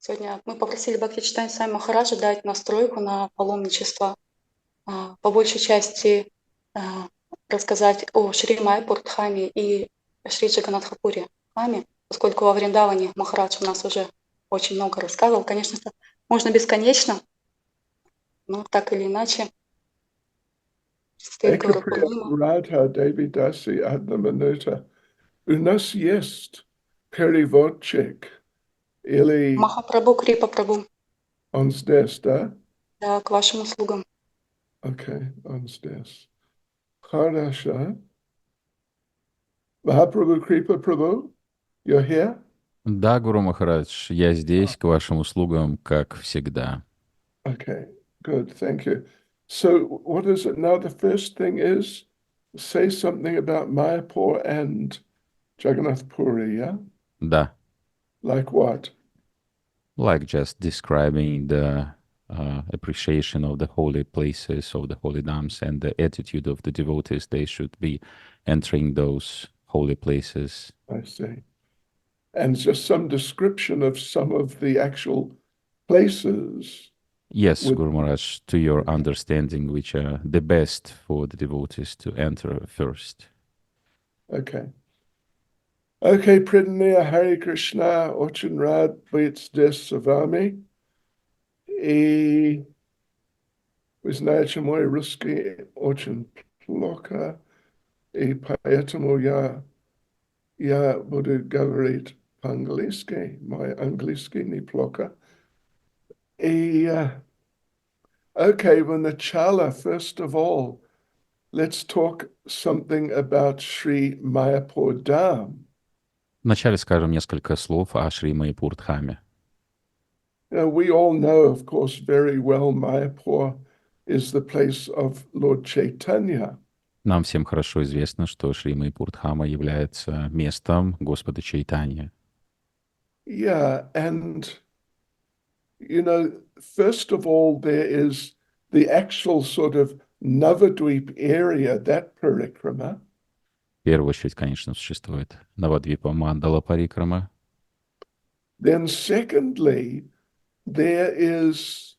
Сегодня мы попросили Бхакти Чайтанья Свами Махараджа дать настройку на паломничество, по большей части рассказать о Шри Майяпур Дхаме и Шри Джаганнатхапури Дхаме, поскольку во Вриндаване Махарадж у нас уже очень много рассказывал. Конечно, это можно бесконечно, но так или иначе стоит Гаурапурнима. Radha Devi Dasi Adna Manuta u nas jest переводчик или Махапрабху, Крипа Прабху, он здесь, да? да, к вашим услугам. Окей, он здесь. Хорошо. Mahaprabhu Kripa Prabhu, you're here? Да, Гуру Махарадж, я здесь к вашим услугам, как всегда. Okay, good, thank you. So what is it now? The first thing is say something about Mayapur and Jagannath Puri, yeah? Да, Like what? like just describing the appreciation of the holy places, of the holy dhams, and the attitude of the devotees. They should be entering those holy places. I see. And just some description of some of the actual places. Yes, With- Guru Maharaj, to your understanding, which are the best for the devotees to enter first. Okay. Okay, Pridaniya Hare Krishna, очень рад быть здесь с вами. И вы знаете, мой русский очень плохо, и поэтому я буду говорить по-английски. Мой английский неплохо. И, okay, в начало, first of all, let's talk something about Sri Mayapur Dham. Вначале скажем несколько слов о Шри Майяпур Дхаме. You know, we all know, of course, very well Mayapur is the place of Lord Chaitanya. Нам всем хорошо известно, что Шри Майяпур Дхама является местом Господа Чайтанья. Yeah, and, you know, first of all, there is the actual sort of Navadvip area, that parikrama. В первую очередь, конечно, существует Навадвипа-Мандала Парикрама. Then secondly, there is,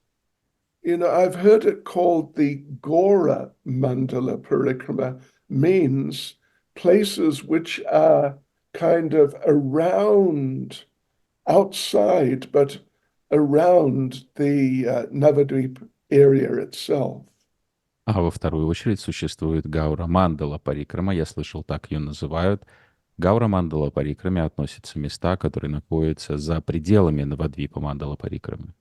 you know, I've heard it called the Gora Mandala Parikrama, means places which are kind of around, outside, but around the Navadvip area itself. А во вторую очередь существует Гаура Мандала Парикрама. Я слышал, так ее называют. Гаура Мандала Парикраме относятся места, которые находятся за пределами Навадвипа Мандала Парикрамы.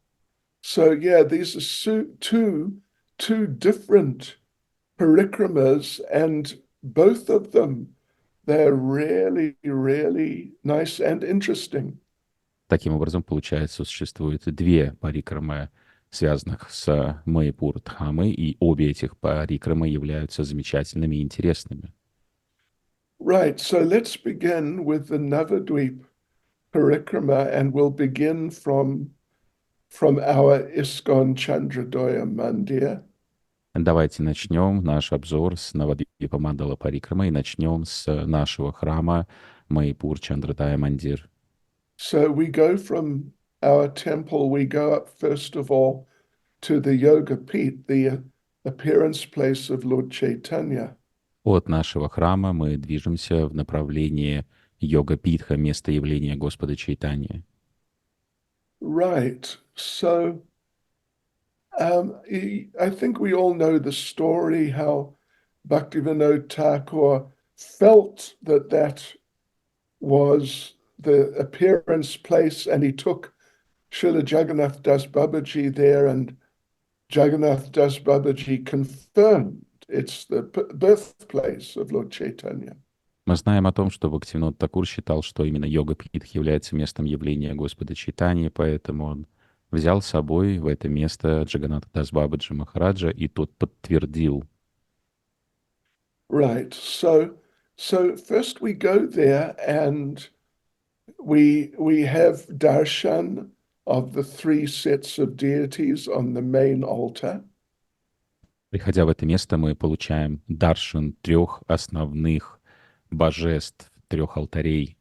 So yeah, these are two different parikramas, and both of them, they're really, really nice and interesting. Таким образом, получается, существует две парикрамы, связанных с Майяпур Дхамой, и обе этих парикрамы являются замечательными и интересными. Right, so let's begin with the Navadvip parikrama, and we'll begin from our ISKCON Chandradoya Mandir. Давайте начнем наш обзор с Навадвипа-Мандала Парикрама и начнем с нашего храма Майяпур Чандрадая Мандир. So we go from our temple, we go up first of all to the Yoga Pit, the appearance place of Lord Chaitanya. От нашего храма мы движемся в направлении Йога-Питха, место явления Господа Чайтаньи. Right. So I think we all know the story how Bhaktivinoda Thakur felt that was the appearance place, and he took Srila Jagannath Das Babaji there, and Jagannath Das Babaji confirmed it's the birthplace of Lord Chaitanya. Мы знаем о том, что Бхактивинода Такур считал, что именно Йога-Питх является местом явления Господа Чайтаньи, поэтому он взял с собой в это место Джаганната Дас Бабаджи Махараджа, и тот подтвердил. Right. So first we go there and we have darshan of the three sets of deities on the main altar. Приходя в это место, мы получаем даршан трех основных божеств, трех алтарей.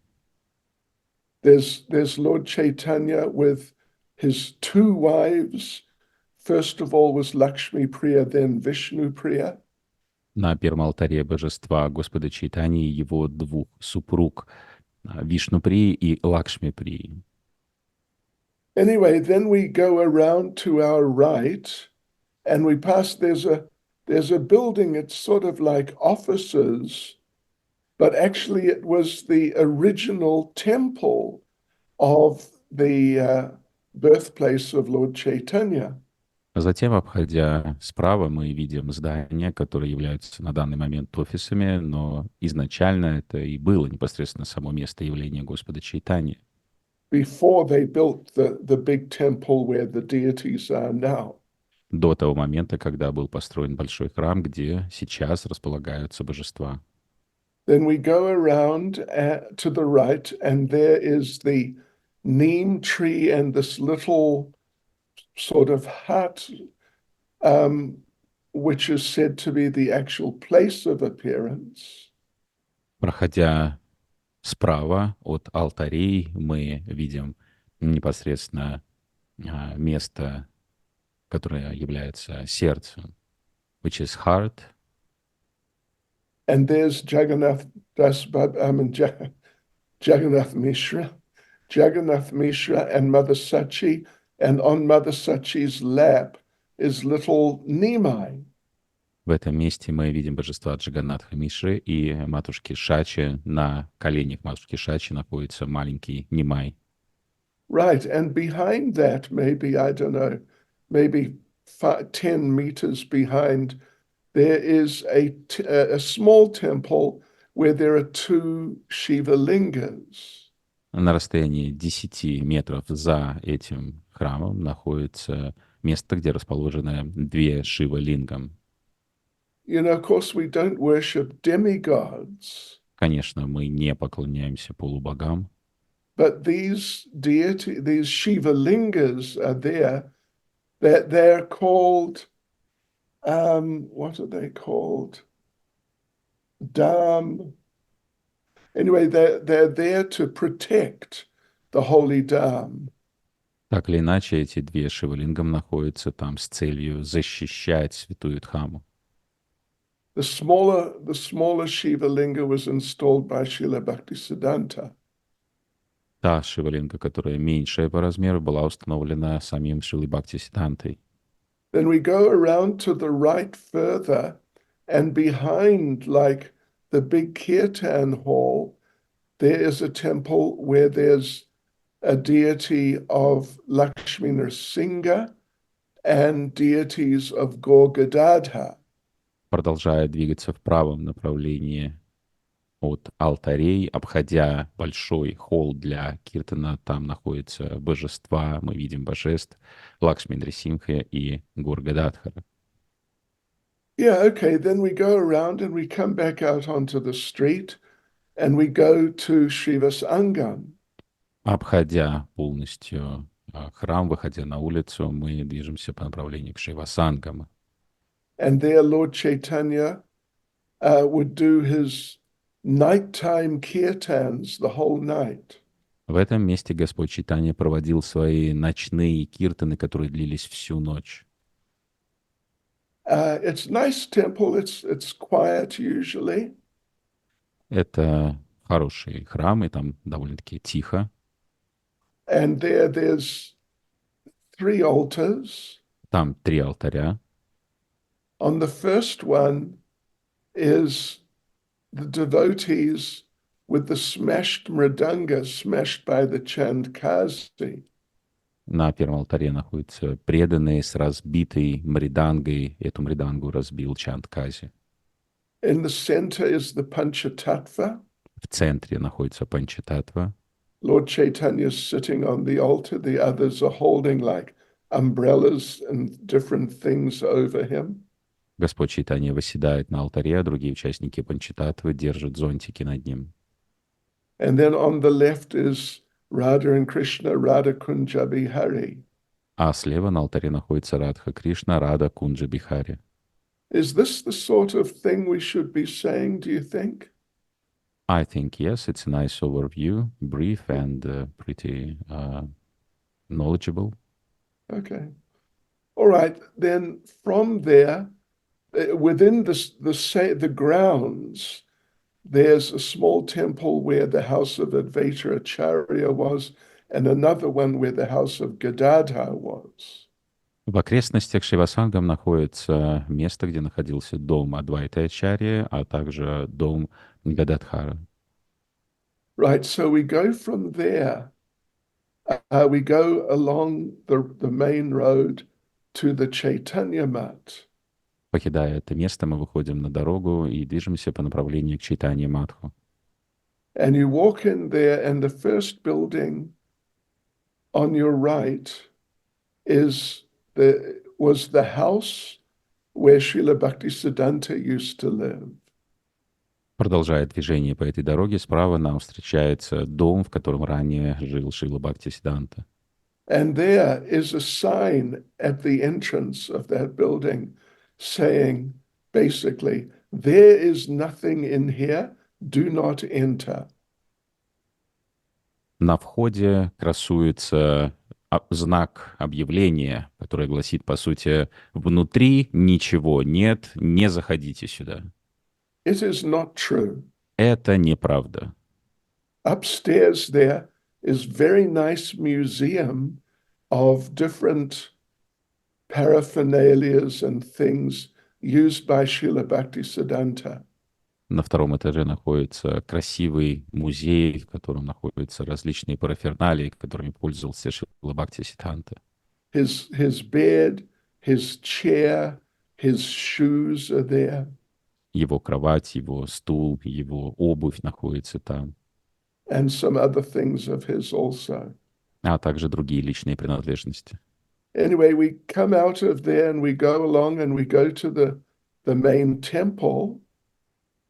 There's Lord Chaitanya with his two wives. First of all was Lakshmi Priya, then Vishnu Priya. На первом алтаре божества Господа Чайтаньи его двух супруг Вишнуприи и Лакшмиприи. Anyway, then we go around to our right, and we pass. There's a building. It's sort of like offices, but actually it was the original temple of the birthplace of Lord Chaitanya. Затем, обходя справа, мы видим здания, которые являются на данный момент офисами, но изначально это и было непосредственно само место явления Господа Чайтаньи. Before they built the big temple where the deities are now. До того момента, когда был построен большой храм, где сейчас располагаются божества. Then we go around to the right, and there is the neem tree and this little sort of hut, which is said to be the actual place of appearance. Проходя справа от алтарей, мы видим непосредственно место, которое является сердцем, which is heart. And there's Jagannath Mishra and Mother Sachi, and on Mother Sachi's lap is little Nimai. В этом месте мы видим божества Джаганнатха Мишры и матушки Шачи. На коленях матушки Шачи находится маленький Нимай. Right, and behind that, maybe, I don't know, maybe 10 meters behind, there is a small temple where there are two Shiva lingas. На расстоянии 10 метров за этим храмом находится место, где расположены две Шива-лингам. You know, of course, we don't worship demigods. Конечно, мы не поклоняемся полубогам, But these Shiva lingas are there. They're called, what are they called? Dham. Anyway, they're there to protect the holy Dham. так или иначе, эти две Шива-лингам находятся там с целью защищать святую Дхаму. The smaller Shiva linga was installed by Srila Bhaktisiddhanta. Та Шива-линга, которая меньшая по размеру, была установлена самим Шрилой Бхактисиддхантой. Then we go around to the right further, and behind, like the big kirtan hall, there is a temple where there's a deity of Lakshmi Nrsimha and deities of Gaur-Gadadhar. Продолжая двигаться в правом направлении от алтарей, обходя большой холл для киртана, там находятся божества, мы видим божеств Лакшми Нрисимха и Гургададхара. Yeah, okay, then we go around and we come back out onto the street and we go to Srivasangam. Обходя полностью храм, выходя на улицу, мы движемся по направлению к Шривасангам. And there Lord Chaitanya would do his nighttime kirtans the whole night. В этом месте Господь Чайтанья проводил свои ночные киртаны, которые длились всю ночь. It's a nice temple. It's quiet usually. Это хороший храм, и там довольно-таки тихо. And there's 3 altars. Там 3 алтаря. On the first one is the devotees with the smashed mridanga smashed by the Chandkazi. На первом алтаре находятся преданные с разбитой мридангой. Эту мридангу разбил Чандкази. In the center is the Panchatattva. В центре находится Панчататтва. Lord Chaitanya is sitting on the altar. The others are holding like umbrellas and different things over him. Господь Чайтанья восседает на алтаре, а другие участники Панчататтвы держат зонтики над ним. And then on the left is Radha and Krishna, Radha Kunja Bihari. А слева на алтаре находится Радха Кришна, Рада Кунджа Бихари. Is this the sort of thing we should be saying, do you think? I think, yes, it's a nice overview, brief and pretty knowledgeable. Okay. All right. Then from there, within the grounds, there's a small temple where the house of Advaita Acharya was, and another one where the house of Gadadhar was. В окрестностях Шивасангам находится место, где находился дом Адвайта Ачарьи, а также дом Гададхара. Right. So we go from there. We go along the main road to the Chaitanya Mat. Покидая это место, мы выходим на дорогу и движемся по направлению к Чайтанье Матху. And you walk in there, and the first building on your right was the house where Srila Bhaktisiddhanta used to live. Продолжая движение по этой дороге, справа нам встречается дом, в котором ранее жил Шрила Бхактисиддханта. And there is a sign at the entrance of that building saying, basically, there is nothing in here, do not enter. На входе красуется знак объявления, которое гласит, по сути, внутри ничего нет, не заходите сюда. It is not true. Это неправда. Upstairs there is very nice museum of different paraphernalias and things used by Srila Bhaktisiddhanta. На втором этаже находится красивый музей, в котором находятся различные параферналии, которыми пользовался Шрила Бхактисиддханта. His bed, his chair, his shoes are there. Его кровать, его стул, его обувь находится там, And some other things of his also. а также другие личные принадлежности. Anyway, we come out of there and we go along and we go to the main temple.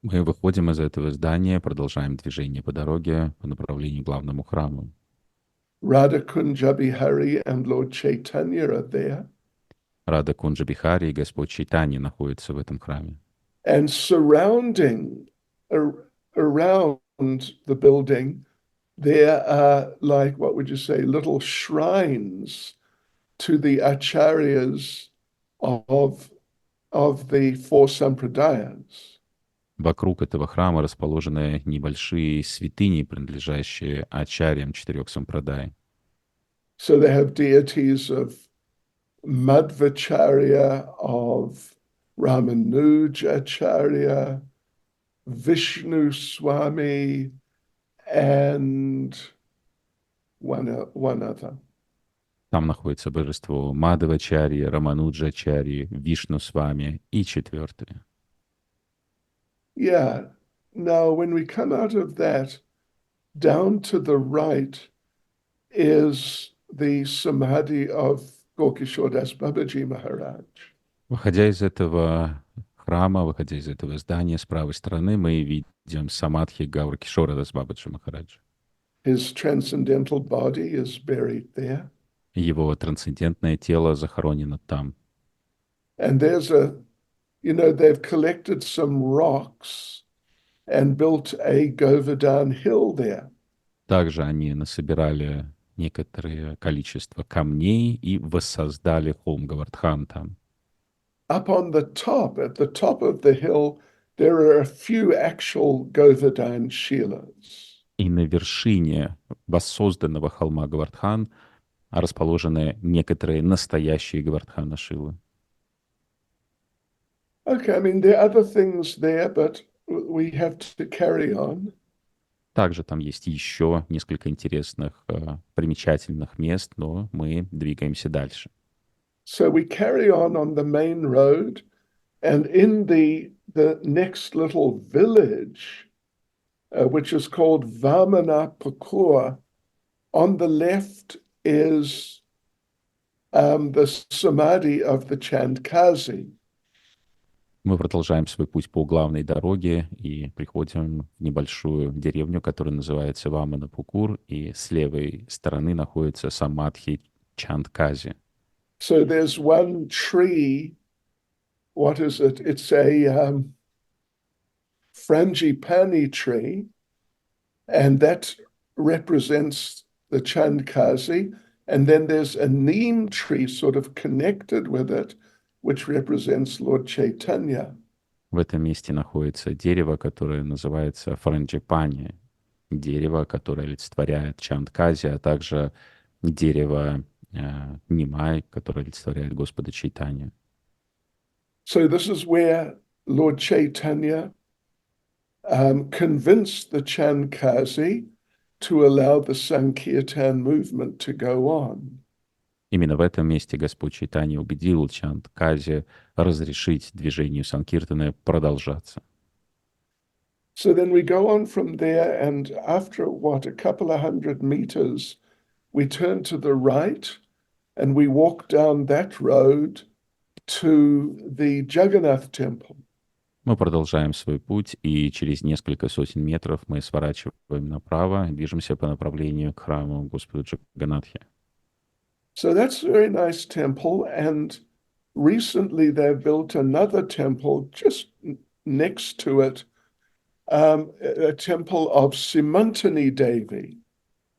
Мы выходим из этого здания, продолжаем движение по дороге по направлению к главному храму. Radha Kunja Bihari and Lord Chaitanya are there. Рада Кунджа Бихари и Господь Чайтанья находятся в этом храме. And surrounding around the building, there are, like, what would you say, little shrines to the acharyas of the four sampradayas. Вокруг этого храма расположены небольшие святыни, принадлежащие ачарьям четырех сампрадай. So they have deities of Madhvacharya, of Ramanuj Acharya, Vishnu Swami, and one other. Там находится божество Мадхвачарьи, Рамануджачарьи, Вишну Свами и четвертое. Yeah. Now, when we come out of that, down to the right is the Samadhi of Gorkishore Das Babaji Maharaj. Выходя из этого храма, выходя из этого здания, с правой стороны мы видим самадхи Гаура Кишора Дас Бабаджи Махараджа. His transcendental body is buried there. Его трансцендентное тело захоронено там. And there's they've collected some rocks and built a Govardhan hill there. Также они насобирали некоторое количество камней и воссоздали холм Говардхан там. Up on the top, at the top of the hill, there are a few actual Govardhan Shilas. И на вершине воссозданного холма Говардхан расположены некоторые настоящие Говардхана Шилы. Okay, I mean, there are other things there, but we have to carry on. Также там есть еще несколько интересных, примечательных мест, но мы двигаемся дальше. So we carry on the main road, and in the next little village, which is called Vamanapakur, on the left is the Samadhi of the Chandkazi. Мы продолжаем свой путь по главной дороге и приходим в небольшую деревню, которая называется Ваманапукур, и с левой стороны находится самадхи Чандкази. So there's one tree. What is it? It's a frangipani tree, and that represents the Chandkazi. And then there's a neem tree sort of connected with it, which represents Lord Chaitanya. В этом месте находится дерево, которое называется франджипани, дерево, которое олицетворяет Чандкази, а также дерево Нимай, которое олицетворяет Господа Чайтанью. So this is where Lord Chaitanya convinced the Chandkazi to allow the Sankirtan movement to go on. Именно в этом месте Господь Чайтанья убедил Чандкази разрешить движению Санкиртаны продолжаться. So then we go on from there, and after a couple of 100 meters, we turn to the right, and we walk down that road to the Jagannath temple. Мы продолжаем свой путь, и через несколько сотен метров мы сворачиваем направо и движемся по направлению к храму Господа Джаганнатхи. So that's a very nice temple, and recently they've built another temple just next to it, a temple of Simantani Devi.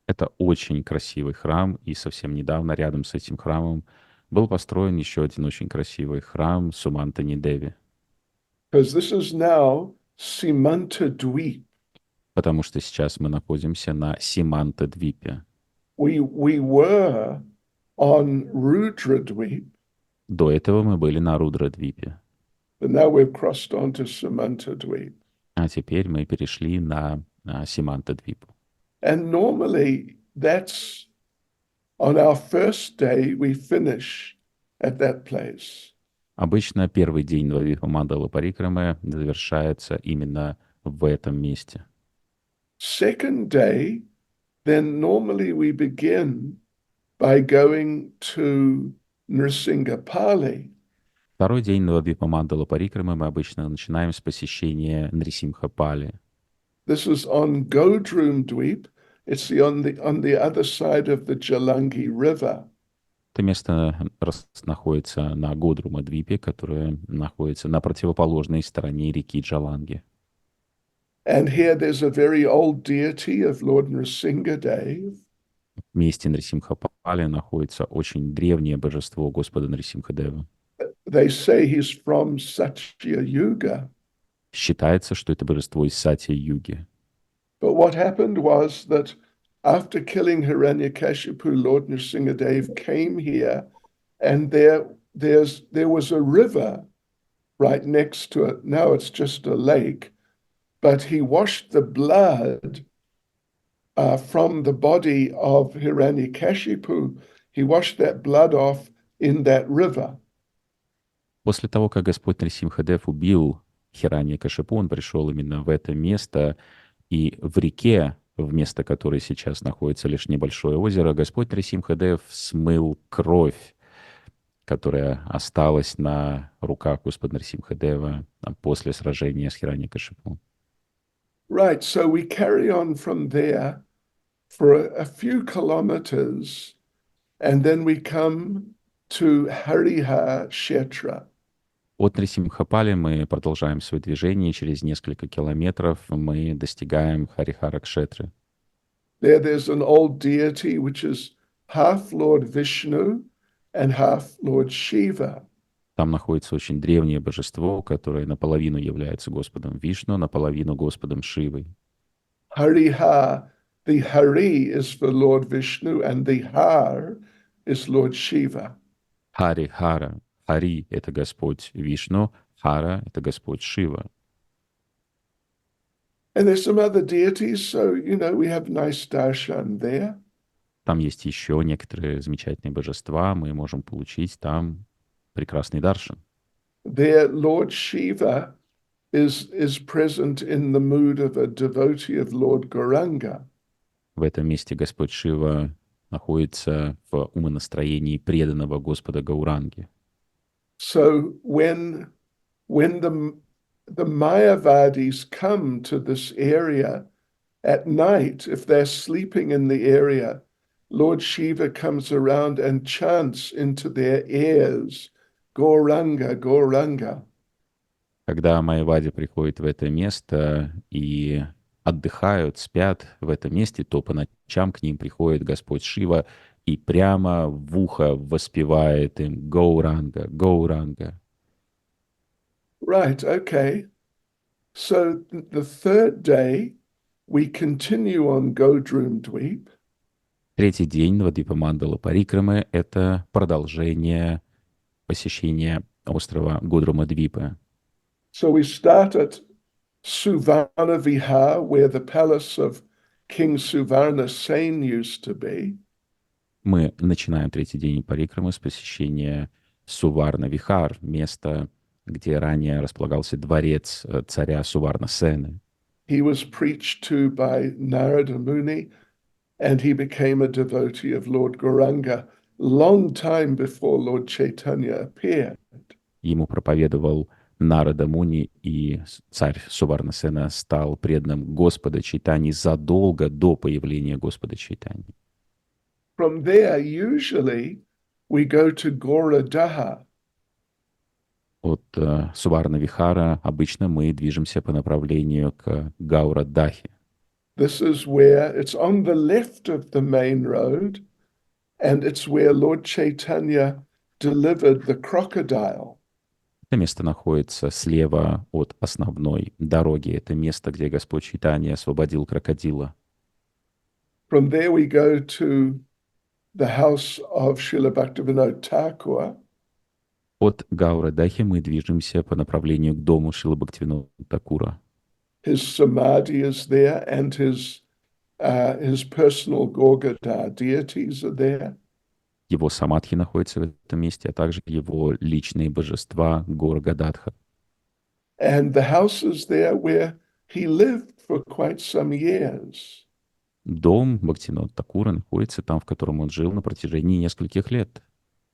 Это очень красивый храм, и совсем недавно рядом с этим храмом был построен еще один очень красивый храм Сумантани Деви. Because this is now Simantadweep. Потому что сейчас мы находимся на Симанта-двипе. We were on Rudradweep, До этого мы были на Рудра-двипе, but now we've crossed on to Simantadweep. а теперь мы перешли на Симанта-двипу. And normally that's on our first day we finish at that place. Обычно первый день Навадвипа-Мандала Парикрамы завершается именно в этом месте. Second day, then normally we begin by going to Nrisingapali. Второй день Навадвипа-Мандала Парикрамы мы обычно начинаем с посещения Нрисимхапали. This is on Godrum Dweep. It's on the other side of the Jalangi River. Это место находится на Годрума-двипе, которое находится на противоположной стороне реки Джаланги. And here there's a very old deity of Lord Nrsingadev. В месте Нрисимхапали находится очень древнее божество Господа Нрисимхадева. They say he's from Satya Yuga. Считается, что это божество из Сатья-юги. But what happened was that after killing Hiranyakashipu, Lord Nrsingadev came here, and there was a river right next to it. Now it's just a lake, but he washed the blood from the body of Hiranyakashipu. He washed that blood off in that river. После того, как Господь Нрисимхадев убил Хираньякашипу, он пришел именно в это место, и в реке, вместо которой сейчас находится лишь небольшое озеро, Господь Нрисимхадев смыл кровь, которая осталась на руках Господа Нрисимхадева после сражения с Хираньякашипу. Right, so we carry on from there for a few kilometers, and then we come to Hariha Kshetra. От Нрисимхапали мы продолжаем свое движение, и через несколько километров мы достигаем Харихара-кшетры. There's an old deity which is half Lord Vishnu and half Lord Shiva. Там находится очень древнее божество, которое наполовину является Господом Вишну, наполовину Господом Шивой. Hariha, the Hari is for Lord Vishnu, and the Har is Lord Shiva. Хари-хара. Хари — это Господь Вишну, Хара — это Господь Шива. And there's some other deities, so, we have nice darshan there. Там есть еще некоторые замечательные божества, мы можем получить там прекрасный даршан. There, Lord Shiva is present in the mood of a devotee of Lord Gauranga. В этом месте Господь Шива находится в умонастроении преданного Господа Гауранги. So when the Mayavadis come to this area at night, if they're sleeping in the area, Lord Shiva comes around and chants into their ears, Gauranga, Gauranga. Когда майявади приходят в это место и отдыхают, спят в этом месте, то по ночам к ним приходит Господь Шива и прямо в ухо воспевает им «Гоуранга, Гоуранга». Right, okay. So the third day, we continue on Godrum Dweep. Третий день Навадвипа-Мандала Парикрамы — это продолжение посещения острова Гудрума-Двипы. So we start at Suvarna Vihar, where the palace of King Suvarna Sen used to be. Мы начинаем третий день Парикрамы с посещения Суварна-Вихар, места, где ранее располагался дворец царя Суварна-Сены. He was preached to by Narada Muni, and he became a devotee of Lord Gauranga long time before Lord Chaitanya appeared. Ему проповедовал Нарада Муни, и царь Суварна-Сена стал преданным Господа Чайтаньи задолго до появления Господа Чайтаньи. From there, usually, we go to Gauradaha. От Суварна-Вихара обычно мы движемся по направлению к Гаура-Дахе. This is where it's on the left of the main road, and it's where Lord Chaitanya delivered the crocodile. Это место находится слева от основной дороги. Это место, где Господь Чайтанья освободил крокодила. From there, we go to the house of Srila Bhaktivinoda Thakur. От Гаура-Дахи мы движемся по направлению к дому Шрилы Бхактивинода Thakura. His samadhi is there, and his personal Gorgadha deities are there. Его самадхи находится в этом месте, а также его личные божества Гора Гададха. And the house is there where he lived for quite some years. Дом Бхактивинода Thakura находится там, в котором он жил на протяжении нескольких лет.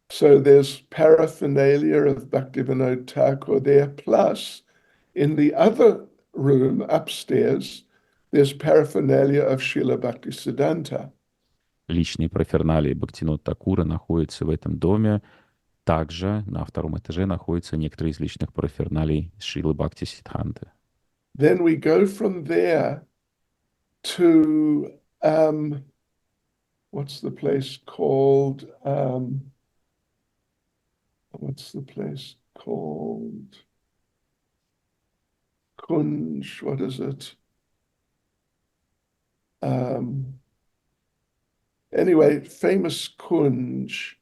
So there's paraphernalia of Bhaktivinoda Thakur there, plus in the other room upstairs, there's paraphernalia of Srila Bhaktisiddhanta. Личные параферналии Бхактивинода Thakura находятся в этом доме. Также на втором этаже находятся некоторые из личных параферналий Шрилы Бхактисиддханты. Then we go from there to, what's the place called? Kunj, what is it? Anyway, famous Kunj,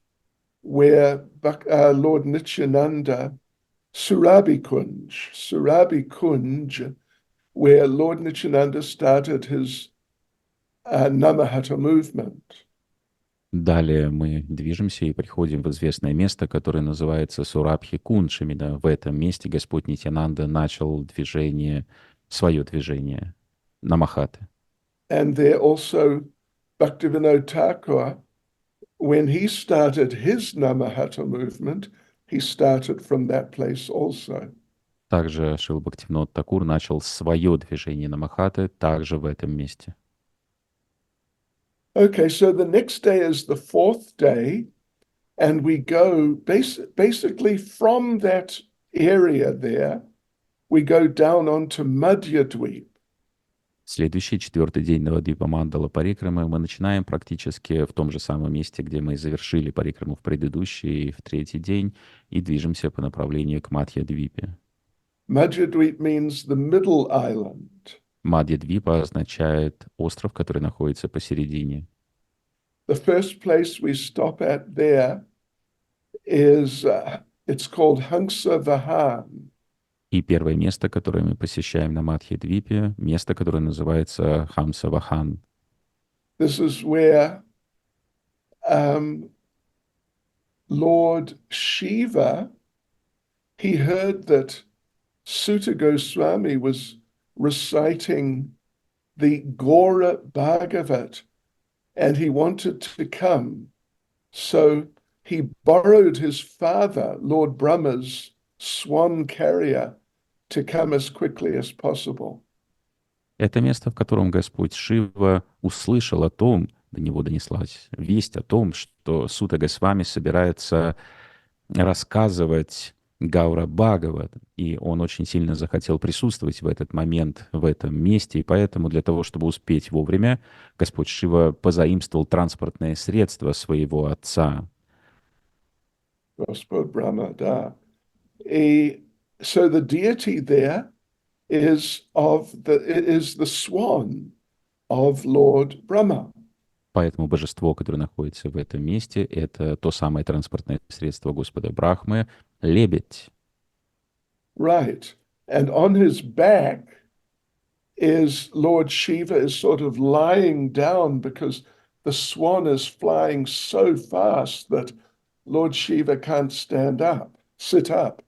where Lord Nityananda, Surabi Kunj, where Lord Nityananda started his Namahata movement. Далее мы движемся и приходим в известное место, которое называется Сурабхи Кундж. Именно в этом месте Господь Нитьянанда начал свое движение Намахаты. And there also Bhaktivinoda Thakur, when he started his Namahata movement, he started from that place also. Также Шрила Бхактивинод Thakur начал свое движение Намахаты также в этом месте. Okay, so the next day is the fourth day, and we go basically from that area there, we go down onto Madhyadweep. Следующий, четвертый день Навадвипа-Мандала Парикрамы мы начинаем практически в том же самом месте, где мы завершили Парикраму в предыдущий, в третий день, и движемся по направлению к Мадхья-Двипе. Madhyadweep means the middle island. Мадхья-Двипа означает остров, который находится посередине. The first place we stop at there is, it's called Hangsa Vahan. И первое место, которое мы посещаем на Мадхья-Двипе, место, которое называется Хамса-Вахан. This is where Lord Shiva, he heard that Sutta Goswami was reciting the Gora Bhagavat, and he wanted to come. So he borrowed his father, Lord Brahma's swan carrier, to come as quickly as possible. Это место, в котором Господь Шива услышал о том, до него донеслась весть о том, что Сутта Госвами собирается рассказывать Гаура Бхагават, и он очень сильно захотел присутствовать в этот момент, в этом месте, и поэтому для того, чтобы успеть вовремя, Господь Шива позаимствовал транспортное средство своего отца. Gospod Brahma, da. So the deity there is the swan of Lord Brahma. Поэтому божество, которое находится в этом месте, это то самое транспортное средство Господа Брахмы, лебедь. Right. And on his back is Lord Shiva is sort of lying down because the swan is flying so fast that Lord Shiva can't sit up.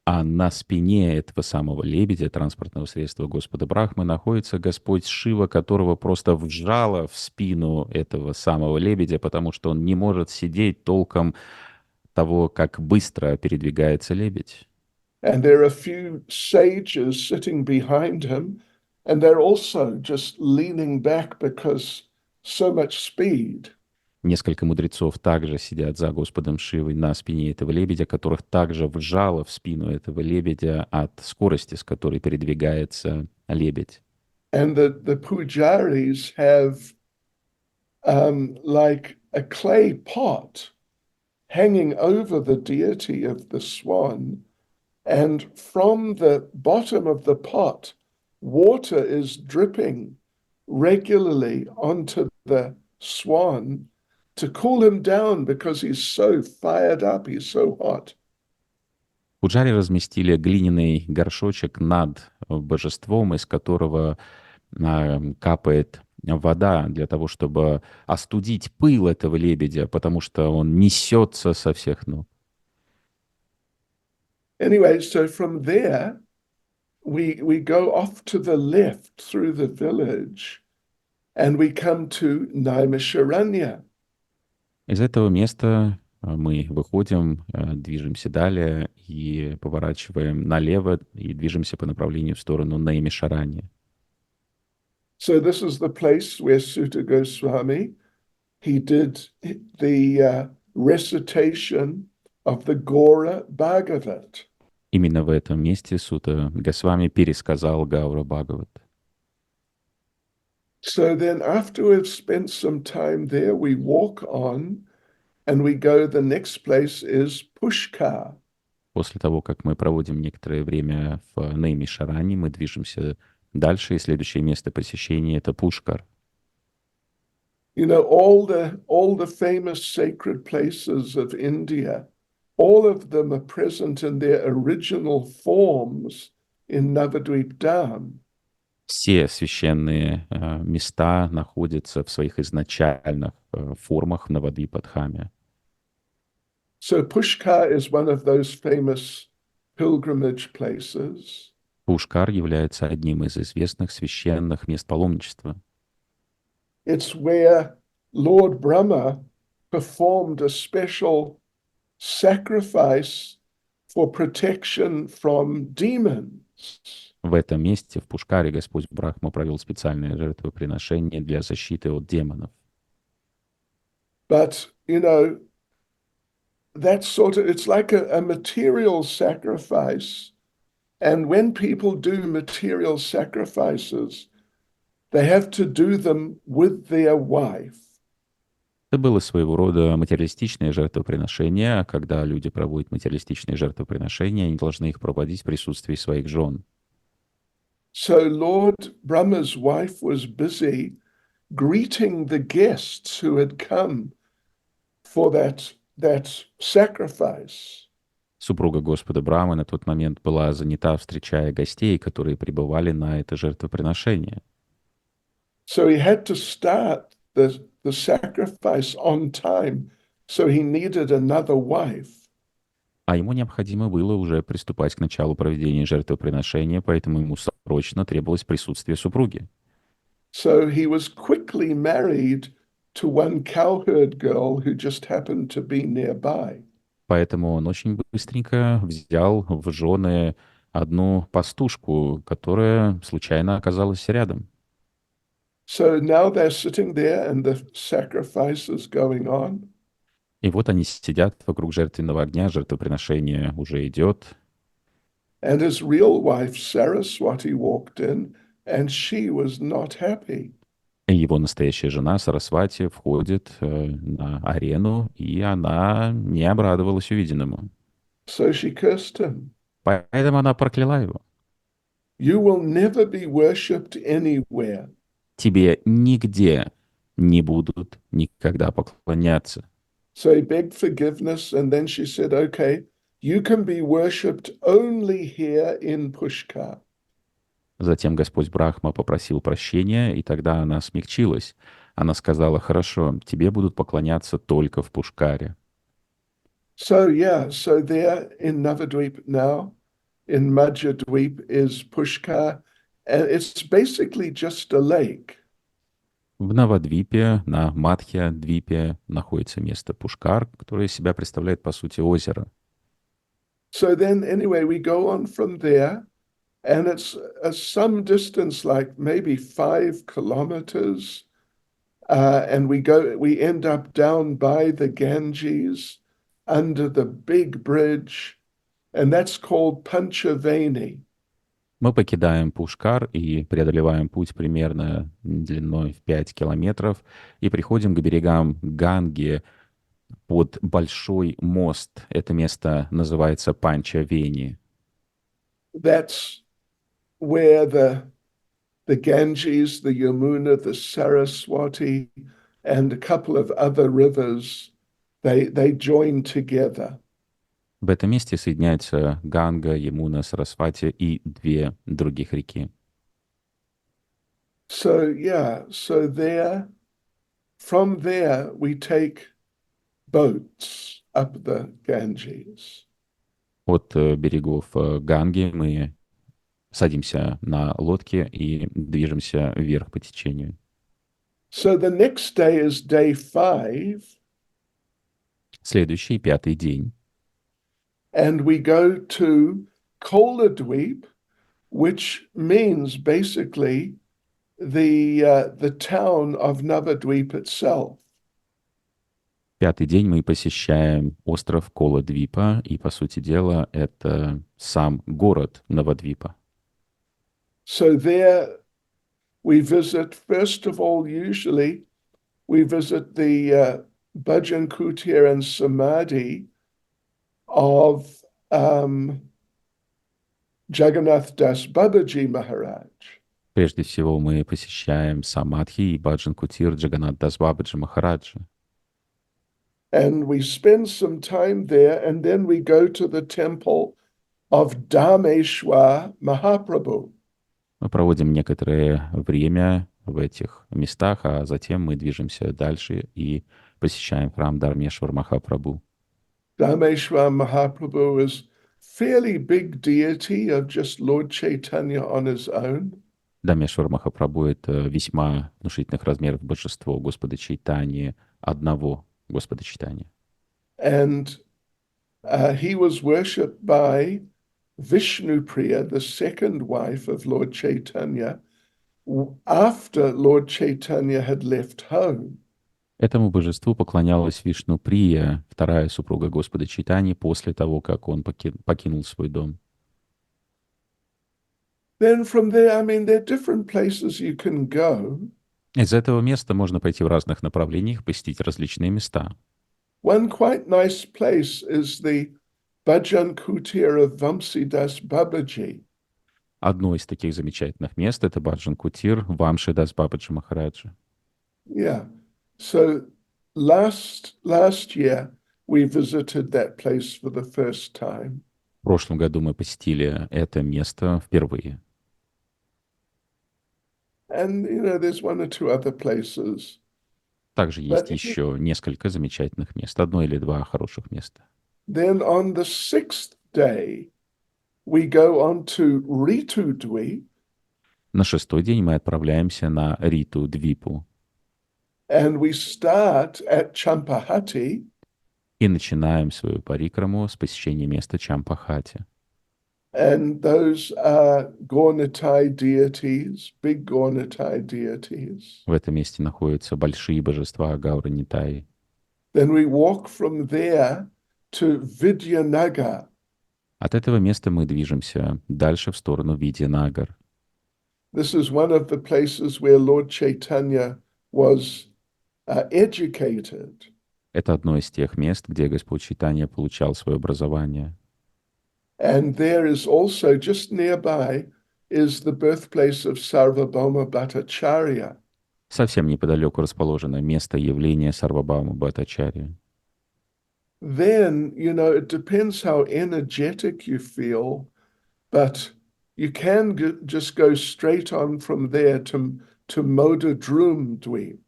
А на спине этого самого лебедя, транспортного средства Господа Брахмы, находится Господь Шива, которого просто вжало в спину этого самого лебедя, потому что он не может сидеть толком того, как быстро передвигается лебедь. And there are a few sages sitting behind him, and they're also just leaning back because so much speed. Несколько мудрецов также сидят за Господом Шивой на спине этого лебедя, которых также вжало в спину этого лебедя от скорости, с которой передвигается лебедь. And the pujaris have like a clay pot hanging over the deity of the swan, and from the bottom of the pot, water is dripping regularly onto the swan to cool him down because he's so fired up, he's so hot. Пуджари разместили глиняный горшочек над божеством, из которого капает вода для того, чтобы остудить пыл этого лебедя, потому что он несется со всех ног. Anyway, so from there, we go off to the left through the village, and we come to Naimisharanya. Из этого места мы выходим, движемся далее и поворачиваем налево и движемся по направлению в сторону Наймишарани. So this is the place where Sutta Goswami, he did the recitation of the Gora Bhagavat. Именно в этом месте Сута Госвами пересказал Гаура Бхагават. So then after we've spent some time there, we walk on and we go, the next place is Pushkar. После того, как мы проводим некоторое время в Наймишарани, мы движемся дальше, и следующее место посещения — это Пушкар. You know, all the famous sacred places of India, all of them are present in their original forms in Navadvip-Dham. Все священные места находятся в своих изначальных формах в Навадвипа-Дхаме. So Pushkar is one of those famous pilgrimage places. Пушкар является одним из известных священных мест паломничества. It's where Lord Brahma performed a special sacrifice for protection from demons. В этом месте, в Пушкаре, Господь Брахма провел специальное жертвоприношение для защиты от демонов. But, you know, that's it's like a material sacrifice. And when people do material sacrifices, they have to do them with their wife. Это было своего рода материалистичное жертвоприношение, а когда люди проводят материалистичные жертвоприношения, они должны их проводить в присутствии своих жен. So Lord Brahma's wife was busy greeting the guests who had come for that sacrifice. Супруга Господа Брамы на тот момент была занята, встречая гостей, которые прибывали на это жертвоприношение. So he had to start the sacrifice on time, so he needed another wife. А ему необходимо было уже приступать к началу проведения жертвоприношения, поэтому ему срочно требовалось присутствие супруги. So he was quickly married to one cowherd girl who just happened to be nearby. Поэтому он очень быстренько взял в жены одну пастушку, которая случайно оказалась рядом. So now they're sitting there and the sacrifice is going on. И вот они сидят вокруг жертвенного огня, жертвоприношение уже идет. and his real wife Saraswati walked in, and she was not happy. И его настоящая жена Сарасвати входит на арену, и она не обрадовалась увиденному. So she cursed him. Поэтому она прокляла его. You will never be worshipped anywhere. Тебе нигде не будут никогда поклоняться. So he begged forgiveness, and then she said, okay, you can be worshipped only here in Pushkar. Затем Господь Брахма попросил прощения, и тогда она смягчилась. Она сказала: «Хорошо, тебе будут поклоняться только в Пушкаре». So there in Navadvip now, in Madhyadvip is Pushkar, and it's basically just a lake. В Навадвипе, на Мадхья-двипе, находится место Пушкар, которое из себя представляет, по сути, озеро. So then, anyway, we go on from there, and it's some distance, like maybe 5 kilometers, and we end up down by the Ganges, under the big bridge, and that's called Panchaveni. Мы покидаем Пушкар и преодолеваем путь примерно длиной в 5 километров и приходим к берегам Ганги под большой мост. Это место называется Панчавени. That's where the Ganges, the Yamuna, the Saraswati, and a couple of other rivers, they join together. В этом месте соединяются Ганга, Ямуна, Сарасвати и 2 других реки. So from there we take boats up the Ganges. От берегов Ганги мы садимся на лодки и движемся вверх по течению. So the next day is day 5. Следующий, 5-й день. And we go to Koladweep, which means basically the town of Navadvip itself. 5-й день мы посещаем остров Кола-Двипа, и, по сути дела, это сам город Навадвипа. So there we visit, first of all, usually we visit the Bhajan Kutir and Samadhi of Jagannath Das Babaji Maharaj. Прежде всего мы посещаем Самадхи и Баджан-Кутир Джаганнат Дас Бабаджи Махараджа. And we spend some time there, and then we go to the temple of Dharmeshwar Mahaprabhu. Мы проводим некоторое время в этих местах, а затем мы движемся дальше и посещаем храм Дharmeshwar Махапрабху. Dharmeshwar Mahaprabhu is fairly big deity of just Lord Chaitanya on his own. Дharmeshwar Махапрабху — это весьма внушительных размеров божество Господа Чайтаньи, одного Господа Чайтаньи. And he was worshipped by Vishnupriya, the second wife of Lord Chaitanya, after Lord Chaitanya had left home. Этому божеству поклонялась Вишну-прия, вторая супруга Господа Чайтаньи, после того, как он покинул свой дом. Then from there, I mean, there are different places you can go. Из этого места можно пойти в разных направлениях, посетить различные места. One quite nice place is the Bhajan Kutir of Vamsidas Babaji. Одно из таких замечательных мест — это Баджан-Кутир Вамши Дас Бабаджи Махараджа. Yeah. So last year we visited that place for the first time. В прошлом году мы посетили это место впервые. And, there's one or two other places. Также есть еще несколько замечательных мест, одно или два хороших места. Then on the 6th day, we go on to Ritudweep. На 6-й день мы отправляемся на Риту-двипу And we start at Champahati. и начинаем свою парикраму с посещения места Чампахати. And those are Gaunitai deities, big Gaunitai deities. В этом месте находятся большие божества Гаура-Нитаи. Then we walk from there to Vidyanagar. От этого места мы движемся дальше в сторону Видьянагар. This is one of the places where Lord Chaitanya was educated. Это одно из тех мест, где Господь Чайтанья получал свое образование. And there is also, just nearby, is the birthplace of Sarvabhauma Bhattacharya. Совсем неподалеку расположено место явления Сарвабхаума Бхаттачарьи. Then, it depends how energetic you feel, but you can just go straight on from there to Modadrum Dweep.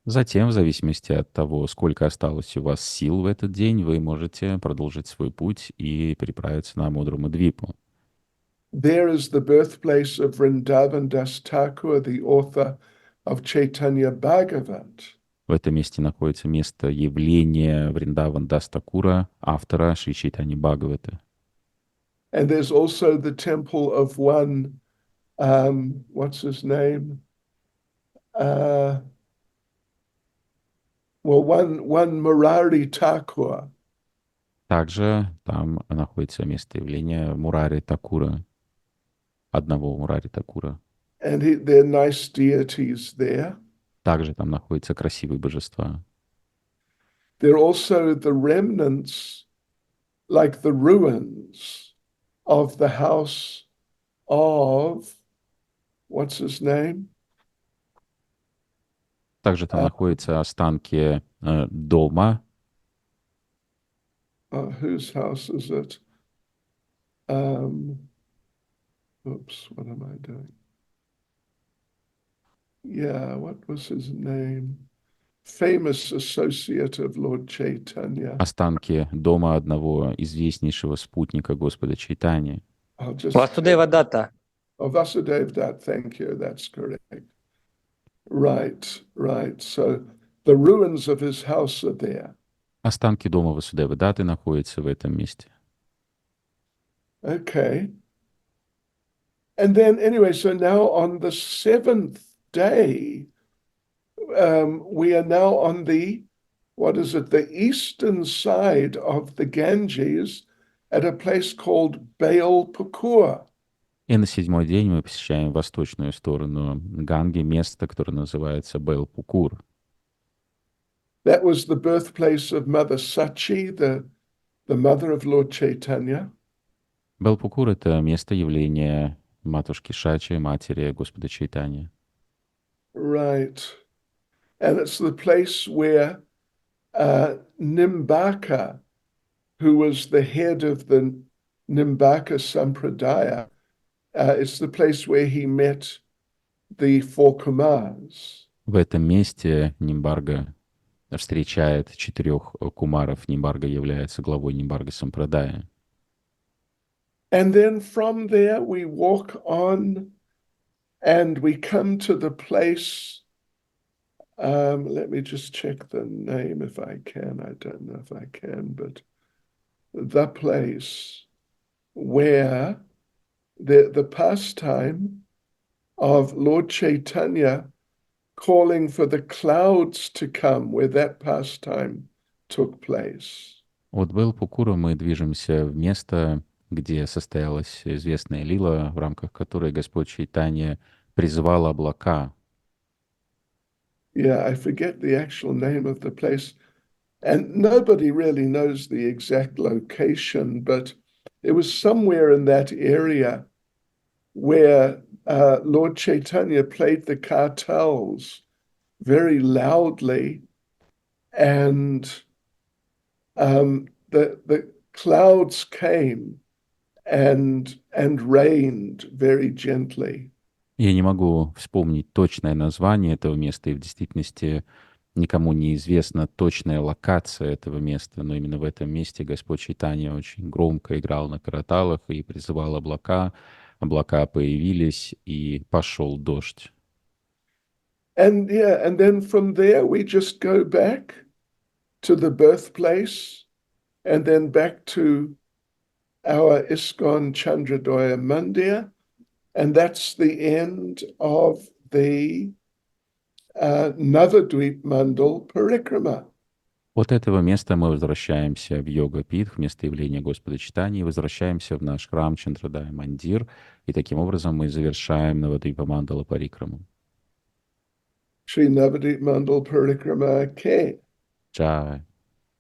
Затем, в зависимости от того, сколько осталось у вас сил в этот день, вы можете продолжить свой путь и переправиться на Мудру-Мадвипу. There is the birthplace of Vrindavan Das Thakur, the author of Chaitanya Bhagavat. В этом месте находится место явления Вриндаван Дас Такура, автора Шри Чайтаньи Бхагавата. And there's also the temple of one, what's his name? One Murari Thakur. Также там находится место явления Мурари Такура, одного Мурари Такура. And there are nice deities there. Также там находятся красивые божества. There are also the remnants, like the ruins of the house of, what's his name? Также там находятся останки дома. Whose house is it? Oops, what am I doing? Yeah, what was his name? Famous associate of Lord Chaitanya. Останки дома одного известнейшего спутника Господа Чайтаньи. Vasudeva Datta. Oh, Vasudeva Datta, thank you, that's correct. Right. So the ruins of his house are there. Останки дома Васудевы Датты находятся в этом месте. Okay. And then, anyway, so now on the seventh day, we are now on the eastern side of the Ganges at a place called Baal Pukur. И на седьмой день мы посещаем восточную сторону Ганги, место, которое называется Бейл-Пукур. That was the birthplace of Mother Sachi, the mother of Lord Chaitanya. Бейл-Пукур — это место явления матушки Шачи, матери Господа Чайтаньи. Right. And it's the place where Nimbaka, who was the head of the Nimbaka Sampradaya, it's the place where he met the four Kumars. В этом месте Нимбарга встречает 4 кумаров. Нимбарга является главой Нимбарга Сампрадая. And then from there we walk on and we come to the place, let me just check the name if I can. I don't know if I can, but the place where the pastime of Lord Chaitanya calling for the clouds to come, where that pastime took place. От Бейл-Пукура мы движемся в место, где состоялась известная лила, в рамках которой Господь Чайтанья призывал облака. Yeah, I forget the actual name of the place. And nobody really knows the exact location, but it was somewhere in that area where Lord Chaitanya played the kartals very loudly, and the clouds came and rained very gently. Я не могу вспомнить точное название этого места, и в действительности никому не известна точная локация этого места, но именно в этом месте Господь Чайтанья очень громко играл на караталах и призывал облака. Облака появились, и пошел дождь. And then from there we just go back to the birthplace, and then back to our ISKCON Chandradoya Mandir, and that's the end of the Навадвипа-Мандала Парикрама. От этого места мы возвращаемся в йога-пит, в место явления Господа Чайтаньи, возвращаемся в наш храм Чандрадай Мандир, и таким образом мы завершаем Навадвипа-Мандала Парикраму. Shri Navadvip-Mandala Parikrama K. Джай.